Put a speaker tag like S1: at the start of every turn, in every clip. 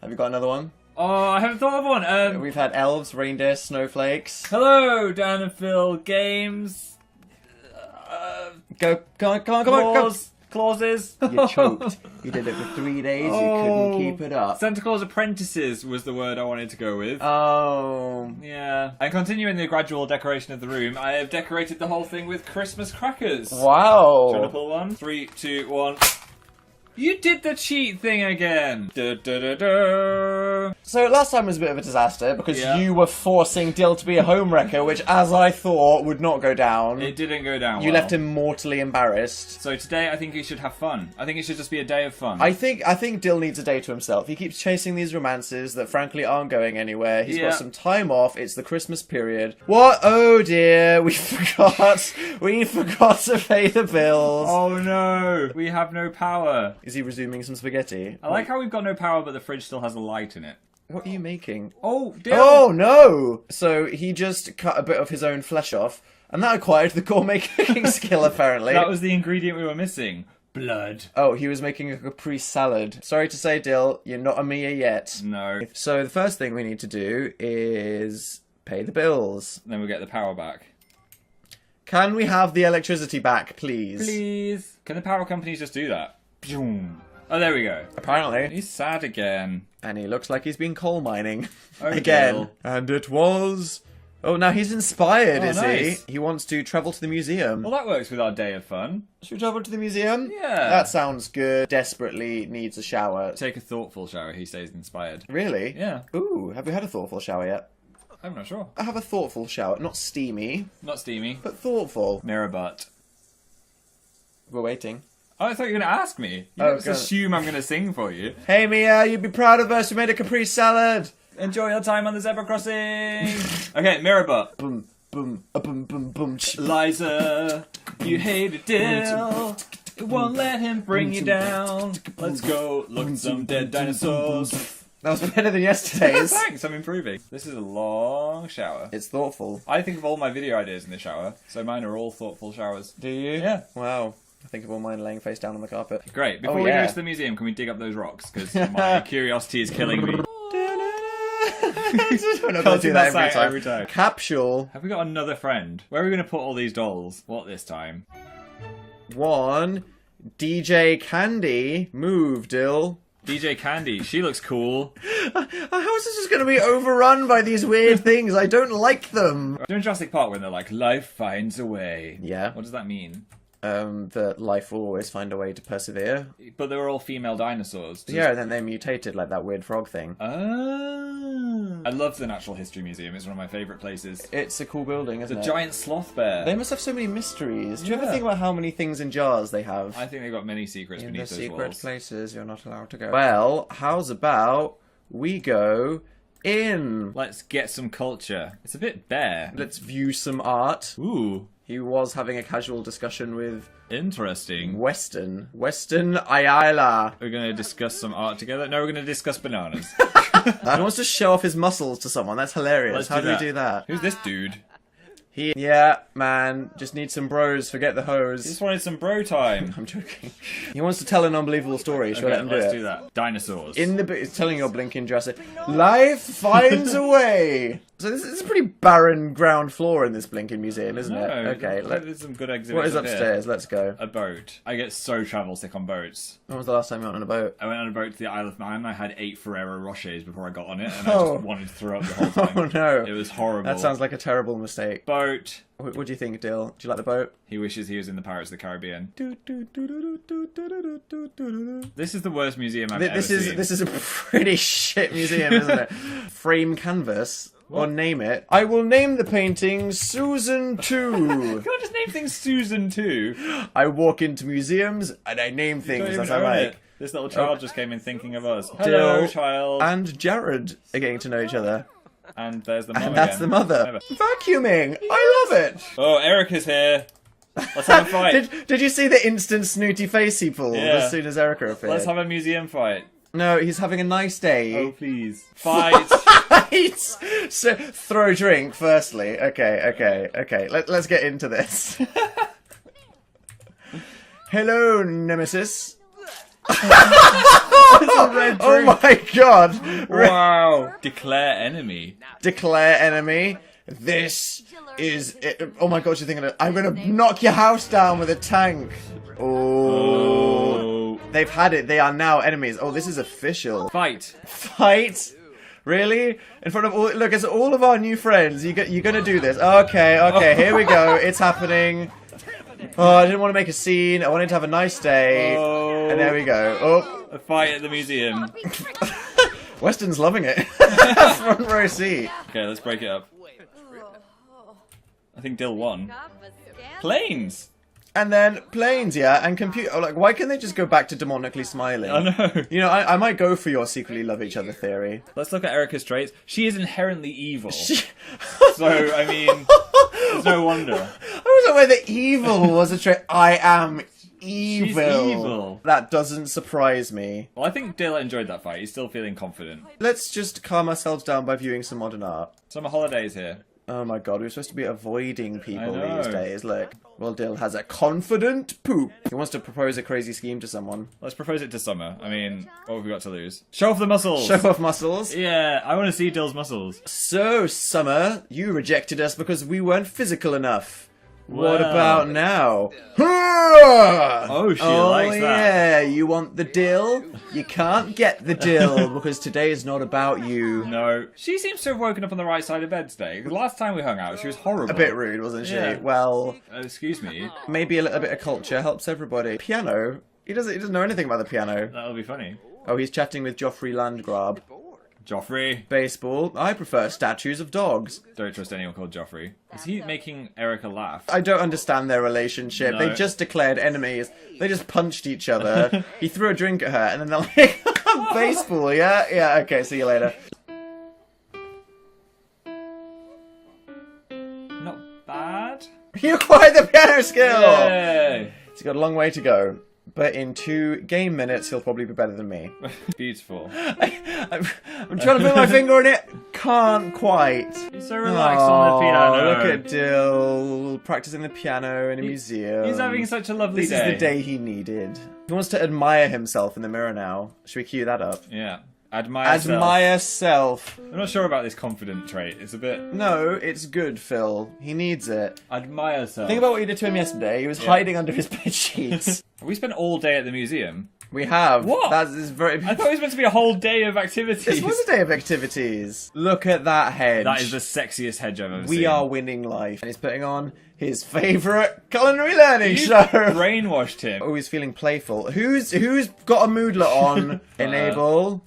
S1: Have you got another one?
S2: Oh, I haven't thought of one.
S1: We've had elves, reindeer, snowflakes.
S2: Hello, Dan and Phil. Games.
S1: Come on.
S2: Clauses.
S1: You choked. You did it for 3 days, you couldn't keep it up.
S2: Santa Claus Apprentices was the word I wanted to go with.
S1: Oh.
S2: Yeah. And continuing the gradual decoration of the room, I have decorated the whole thing with Christmas crackers.
S1: Wow.
S2: Trying to pull one. 3, 2, 1. You did the cheat thing again! Da, da, da, da.
S1: So last time was a bit of a disaster because you were forcing Dill to be a homewrecker, which, as I thought, would not go down.
S2: It didn't go down
S1: You
S2: well.
S1: left him mortally embarrassed.
S2: So today I think he should have fun. I think it should just be a day of fun.
S1: I think Dill needs a day to himself. He keeps chasing these romances that frankly aren't going anywhere. He's got some time off. It's the Christmas period. What? Oh dear, we forgot. We forgot to pay the bills.
S2: Oh no, we have no power.
S1: Is he resuming some spaghetti?
S2: I like how we've got no power, but the fridge still has a light in it.
S1: What are you making?
S2: Oh, Dill.
S1: Oh no! So he just cut a bit of his own flesh off, and that acquired the gourmet cooking skill, apparently.
S2: That was the ingredient we were missing. Blood.
S1: Oh, he was making a Capri salad. Sorry to say, Dill, you're not a Mia yet.
S2: No.
S1: So the first thing we need to do is pay the bills.
S2: Then we get the power back.
S1: Can we have the electricity back, please?
S2: Please. Can the power companies just do that? Oh, there we go.
S1: Apparently.
S2: He's sad again.
S1: And he looks like he's been coal mining.
S2: Oh,
S1: again.
S2: Dill.
S1: And it was... Oh, now he's inspired,
S2: Oh,
S1: is
S2: nice.
S1: he? He wants to travel to the museum.
S2: Well, that works with our day of fun.
S1: Should we travel to the museum?
S2: Yeah.
S1: That sounds good. Desperately needs a shower.
S2: Take a thoughtful shower, he stays inspired.
S1: Really?
S2: Yeah.
S1: Ooh, have we had a thoughtful shower yet?
S2: I'm not sure.
S1: I have a thoughtful shower. Not steamy,
S2: Not steamy.
S1: but thoughtful.
S2: Mirror butt.
S1: We're waiting.
S2: Oh, I thought you were going to ask me. You
S1: Oh,
S2: just assume I'm going to sing for you.
S1: Hey Mia, you'd be proud of us. We made a Capri salad.
S2: Enjoy your time on the zebra crossing. Okay, mirror butt.
S1: Boom, boom, boom, boom, boom.
S2: Liza, you hated Dill. It won't let him bring you down. Let's go look at some dead dinosaurs.
S1: That was better than yesterday's.
S2: Thanks, I'm improving. This is a long shower.
S1: It's thoughtful.
S2: I think of all my video ideas in the shower, so mine are all thoughtful showers.
S1: Do you?
S2: Yeah.
S1: Wow. I think of all mine laying face down on the carpet.
S2: Great. Before we go to the museum, can we dig up those rocks? Because my curiosity is killing me.
S1: I'm not going to do that
S2: every time.
S1: Capsule.
S2: Have we got another friend? Where are we going to put all these dolls? What this time?
S1: 1. DJ Candy. Move, Dill.
S2: DJ Candy. She looks cool.
S1: How is this just going to be overrun by these weird things? I don't like them.
S2: During Jurassic Park when they're like, life finds a way.
S1: Yeah.
S2: What does that mean?
S1: That life will always find a way to persevere.
S2: But they were all female dinosaurs.
S1: Yeah, and then they mutated like that weird frog thing.
S2: Oh. I love the Natural History Museum. It's one of my favourite places.
S1: It's a cool building, isn't
S2: The
S1: it?
S2: giant sloth bear.
S1: They must have so many mysteries. Do you ever think about how many things in jars they have?
S2: I think they've got many secrets
S1: in
S2: beneath
S1: the
S2: those
S1: secret
S2: walls.
S1: places you're not allowed to go. Well, how's about we go in?
S2: Let's get some culture. It's a bit bare.
S1: Let's view some art.
S2: Ooh.
S1: He was having a casual discussion with
S2: Interesting.
S1: Weston Ayala.
S2: We're going to discuss some art together? No, we're going to discuss bananas.
S1: He wants to show off his muscles to someone. That's hilarious.
S2: Let's
S1: How
S2: do
S1: do we
S2: that.
S1: do that?
S2: Who's this dude?
S1: Yeah, man. Just need some bros. Forget the hose.
S2: Just wanted some bro time.
S1: I'm joking. He wants to tell an unbelievable story. Should I let him do
S2: let's
S1: it?
S2: do that. Dinosaurs.
S1: In the it's telling your blinking Jurassic. Life finds a way. So this is a pretty barren ground floor in this blinking museum, isn't it? Okay.
S2: There's some good exhibits.
S1: What is
S2: up here.
S1: upstairs? Let's go.
S2: A boat. I get so travel sick on boats.
S1: When was the last time you went on a boat?
S2: I went on a boat to the Isle of Man. I had 8 Ferrero Rochers before I got on it, and I
S1: Oh.
S2: just wanted to throw up the whole time.
S1: Oh no.
S2: It was horrible.
S1: That sounds like a terrible mistake.
S2: Boat.
S1: What do you think, Dill? Do you like the boat?
S2: He wishes he was in the Pirates of the Caribbean. This is the worst museum I've ever seen.
S1: This is a pretty shit museum, isn't it? Frame canvas. Or name it. I will name the painting Susan 2.
S2: Can I just name things Susan too?
S1: I walk into museums and I name things as I like.
S2: This little child just came in thinking of us.
S1: Dill
S2: Hello, child.
S1: and Jared are getting to know each other.
S2: And there's the mum
S1: And that's
S2: again.
S1: the mother. Vacuuming! I love it!
S2: Oh, Erica's here. Let's have a fight.
S1: Did you see the instant snooty face he pulled
S2: Yeah.
S1: as soon as Erica appeared?
S2: Let's have a museum fight.
S1: No, he's having a nice day.
S2: Oh, please. Fight.
S1: So, throw drink, firstly. Okay. Let's get into this. Hello, Nemesis.
S2: It's a
S1: Oh my god!
S2: Wow. Declare enemy.
S1: Declare enemy. This is it. Oh my god, you're thinking I'm gonna knock your house down with a tank. Oh. They've had it. They are now enemies. Oh, this is official.
S2: Fight.
S1: Fight? Really? In front of all... Look, it's all of our new friends. You're gonna do this. Okay, here we go. It's happening. Oh, I didn't want to make a scene. I wanted to have a nice day.
S2: Oh.
S1: And there we go. Oh.
S2: A fight at the museum.
S1: Weston's loving it. Front row seat.
S2: Okay, let's break it up. I think Dill won. Planes!
S1: And then planes, yeah, and computer. Oh, like, why can't they just go back to demonically smiling?
S2: I know.
S1: You know, I might go for your secretly love each other theory.
S2: Let's look at Erica's traits. She is inherently evil. So, I mean, there's no wonder.
S1: I wasn't aware that evil was a trait. I am evil.
S2: She's evil.
S1: That doesn't surprise me.
S2: Well, I think Dill enjoyed that fight. He's still feeling confident.
S1: Let's just calm ourselves down by viewing some modern art.
S2: Summer holidays here.
S1: Oh my god, we're supposed to be avoiding people
S2: I know.
S1: these days. Look, well, Dill has a confident poop. He wants to propose a crazy scheme to someone.
S2: Let's propose it to Summer. I mean, what have we got to lose? Show off the muscles!
S1: Show off muscles.
S2: Yeah, I want to see Dill's muscles.
S1: So, Summer, you rejected us because we weren't physical enough. What
S2: Well.
S1: about now?
S2: Oh, she likes that.
S1: Yeah, you want the dill? You can't get the dill because today is not about you.
S2: No. She seems to have woken up on the right side of bed today. The last time we hung out, she was horrible.
S1: A bit rude, wasn't she?
S2: Yeah.
S1: Well,
S2: Excuse me.
S1: maybe a little bit of culture helps everybody. Piano? He doesn't know anything about the piano.
S2: That'll be funny.
S1: Oh, he's chatting with Joffrey Landgrab.
S2: Joffrey.
S1: Baseball. I prefer statues of dogs.
S2: Don't trust anyone called Joffrey. Is he making Erica laugh?
S1: I don't understand their relationship.
S2: No.
S1: They just declared enemies. They just punched each other. He threw a drink at her, and then they're like, baseball, yeah? Yeah, okay, see you later.
S2: Not bad.
S1: You acquired the piano skill!
S2: Yay!
S1: He's got a long way to go. But in 2 game minutes, he'll probably be better than me.
S2: Beautiful.
S1: I'm trying to put my finger on it. Can't quite.
S2: He's so relaxed on the piano.
S1: Look at Dill practicing the piano in a museum.
S2: He's having such a lovely
S1: This
S2: day.
S1: is the day he needed. He wants to admire himself in the mirror now. Should we cue that up?
S2: Yeah. Admire self.
S1: Admire self.
S2: I'm not sure about this confident trait. It's a bit...
S1: No, it's good, Phil. He needs it.
S2: Admire self.
S1: Think about what you did to him yesterday. He was hiding under his bed sheets.
S2: We spent all day at the museum.
S1: We have.
S2: What?
S1: That is very...
S2: I thought it was meant to be a whole day of activities.
S1: This was a day of activities. Look at that hedge.
S2: That is the sexiest hedge I've ever seen.
S1: We are winning life. And he's putting on his favourite culinary learning
S2: You
S1: show.
S2: brainwashed him.
S1: Oh, he's feeling playful. Who's got a moodlet on? Enable.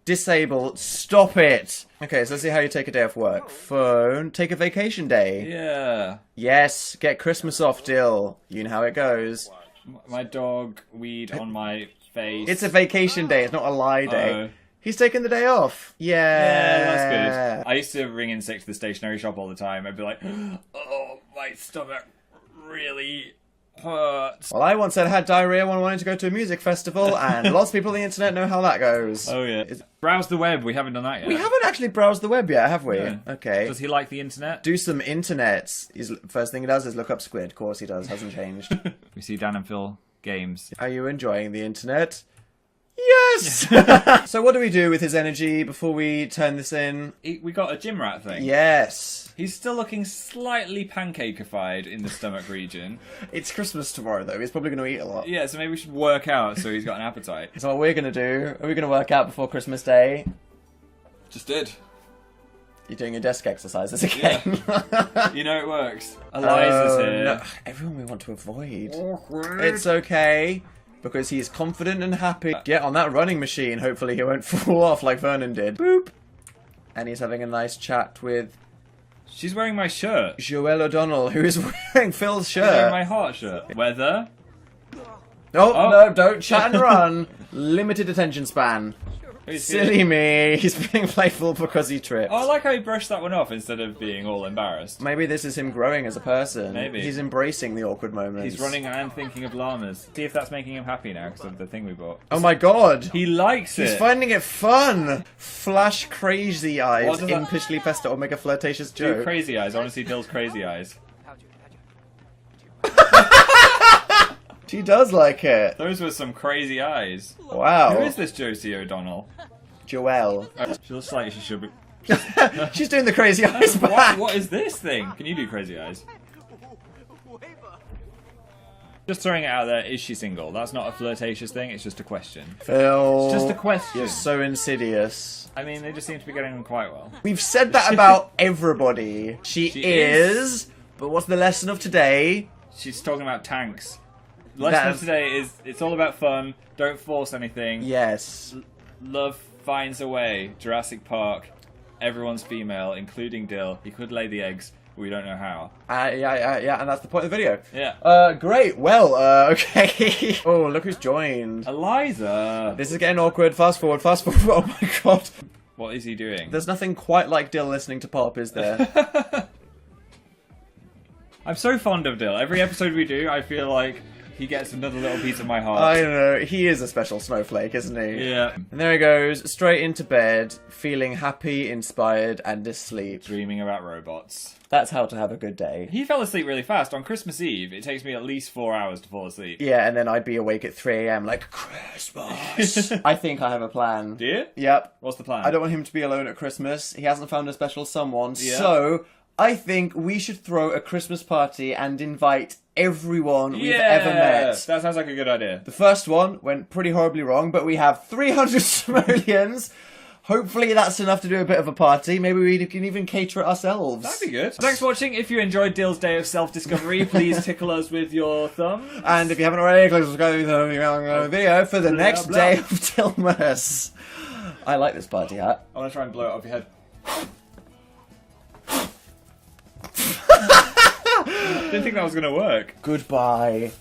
S1: Disable. Stop it. Okay, so let's see how you take a day off work. Phone. Take a vacation day.
S2: Yeah.
S1: Yes. Get Christmas off, Dill. You know how it goes.
S2: My dog weed on my face.
S1: It's a vacation day. It's not a lie day.
S2: Oh.
S1: He's taking the day off. Yeah.
S2: Yeah, that's good. I used to ring in sick to the stationery shop all the time. I'd be like, oh, my stomach really hurts.
S1: Well, I once said I had diarrhea when I wanted to go to a music festival, and lots of people on the internet know how that goes.
S2: Oh, yeah. Browse the web. We haven't done that yet.
S1: We haven't actually browsed the web yet, have we?
S2: Yeah.
S1: Okay.
S2: Does he like the internet?
S1: Do some internet. First thing he does is look up Squid. Of course he does. Hasn't changed.
S2: We see Dan and Phil games.
S1: Are you enjoying the internet? Yes! So what do we do with his energy before we turn this in?
S2: We got a gym rat thing.
S1: Yes.
S2: He's still looking slightly pancakeified in the stomach region.
S1: It's Christmas tomorrow, though. He's probably going to eat a lot.
S2: Yeah, so maybe we should work out so he's got an appetite.
S1: So what we're going to do, are we going to work out before Christmas Day?
S2: Just did.
S1: You're doing your desk exercises again.
S2: You know it works. Eliza's here.
S1: No. Everyone we want to avoid. It's okay. Because he's confident and happy. Get on that running machine. Hopefully he won't fall off like Vernon did. Boop. And he's having a nice chat with
S2: She's wearing my shirt.
S1: Joelle O'Donnell, who is wearing Phil's
S2: She's wearing
S1: shirt.
S2: my heart shirt. Weather.
S1: Oh, no, don't chat and run. Limited attention span.
S2: He's
S1: Silly me. He's being playful because he tripped.
S2: Oh, I like how he brushed that one off instead of being all embarrassed.
S1: Maybe this is him growing as a person.
S2: Maybe.
S1: He's embracing the awkward moments.
S2: He's running and thinking of llamas. See if that's making him happy now because of the thing we bought.
S1: Oh my god.
S2: He likes it.
S1: He's finding it fun. Flash crazy eyes.
S2: What does that-
S1: Impishly festa or make a flirtatious
S2: Do
S1: joke.
S2: crazy eyes. I want to see Dill's crazy eyes.
S1: She does like it.
S2: Those were some crazy eyes.
S1: Wow.
S2: Who is this Josie O'Donnell?
S1: Joelle.
S2: She looks like she should be.
S1: She's doing the crazy eyes back.
S2: What is this thing? Can you do crazy eyes? Just throwing it out there, is she single? That's not a flirtatious thing, it's just a question.
S1: Phil.
S2: It's just a question.
S1: You're so insidious.
S2: I mean, they just seem to be getting on quite well.
S1: We've said that about everybody. She is. But what's the lesson of today?
S2: She's talking about tanks. The lesson of today is, it's all about fun, don't force anything.
S1: Yes.
S2: Love finds a way. Jurassic Park. Everyone's female, including Dill. He could lay the eggs. We don't know how.
S1: Yeah, and that's the point of the video.
S2: Yeah.
S1: Great. Well, okay. Oh, look who's joined.
S2: Eliza.
S1: This is getting awkward. Fast forward. Oh my god.
S2: What is he doing?
S1: There's nothing quite like Dill listening to pop, is there?
S2: I'm so fond of Dill. Every episode we do, I feel like he gets another little piece of my heart.
S1: I don't know. He is a special snowflake, isn't he?
S2: Yeah.
S1: And there he goes, straight into bed, feeling happy, inspired, and asleep.
S2: Dreaming about robots.
S1: That's how to have a good day.
S2: He fell asleep really fast. On Christmas Eve, it takes me at least 4 hours to fall asleep.
S1: Yeah, and then I'd be awake at 3 AM like, Christmas! I think I have a plan.
S2: Do you?
S1: Yep.
S2: What's the plan?
S1: I don't want him to be alone at Christmas. He hasn't found a special someone,
S2: Yeah.
S1: so I think we should throw a Christmas party and invite everyone we've ever met.
S2: That sounds like a good idea.
S1: The first one went pretty horribly wrong, but we have 300 simoleons. Hopefully that's enough to do a bit of a party. Maybe we can even cater it ourselves.
S2: That'd be good. Thanks for watching. If you enjoyed Dill's Day of Self-Discovery, please tickle us with your thumb.
S1: And if you haven't already, click subscribe to the video for the next day of Dillmas. I like this party hat.
S2: I want to try and blow it off your head. Didn't think that was going to work.
S1: Goodbye.